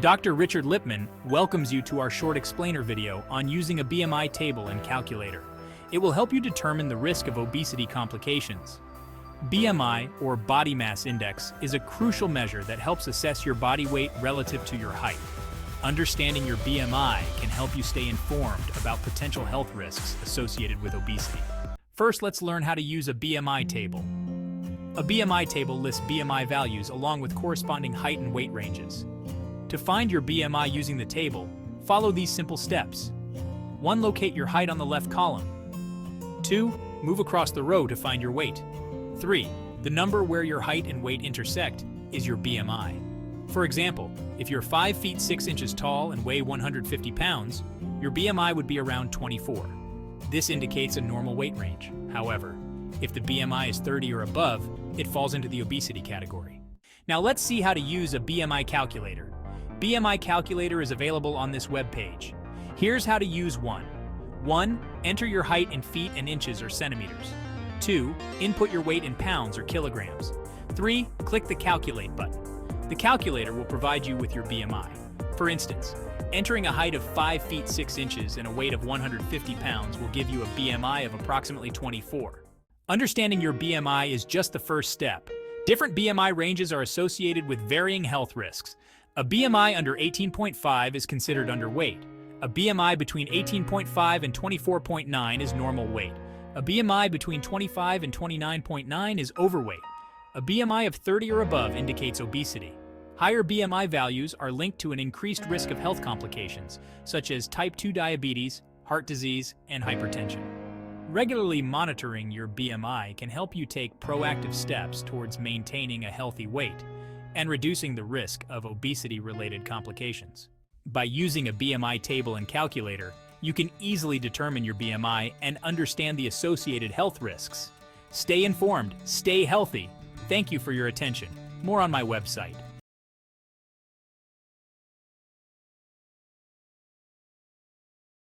Dr. Richard Lipman welcomes you to our short explainer video on using a BMI table and calculator. It will help you determine the risk of obesity complications. BMI, or body mass index, is a crucial measure that helps assess your body weight relative to your height. Understanding your BMI can help you stay informed about potential health risks associated with obesity. First, let's learn how to use a BMI table. A BMI table lists BMI values along with corresponding height and weight ranges. To find your BMI using the table, follow these simple steps. 1. Locate your height on the left column. 2. Move across the row to find your weight. 3. The number where your height and weight intersect is your BMI. For example, if you're 5 feet 6 inches tall and weigh 150 pounds, your BMI would be around 24. This indicates a normal weight range. However, if the BMI is 30 or above, it falls into the obesity category. Now let's see how to use a BMI calculator. BMI calculator is available on this web page. Here's how to use one. 1. Enter your height in feet and inches or centimeters. 2. Input your weight in pounds or kilograms. 3. Click the calculate button. The calculator will provide you with your BMI. For instance, entering a height of 5 feet 6 inches and a weight of 150 pounds will give you a BMI of approximately 24. Understanding your BMI is just the first step. Different BMI ranges are associated with varying health risks. A BMI under 18.5 is considered underweight. A BMI between 18.5 and 24.9 is normal weight. A BMI between 25 and 29.9 is overweight. A BMI of 30 or above indicates obesity. Higher BMI values are linked to an increased risk of health complications, such as type 2 diabetes, heart disease, and hypertension. Regularly monitoring your BMI can help you take proactive steps towards maintaining a healthy weight and reducing the risk of obesity-related complications. By using a BMI table and calculator, you can easily determine your BMI and understand the associated health risks. Stay informed, stay healthy. Thank you for your attention. More on my website.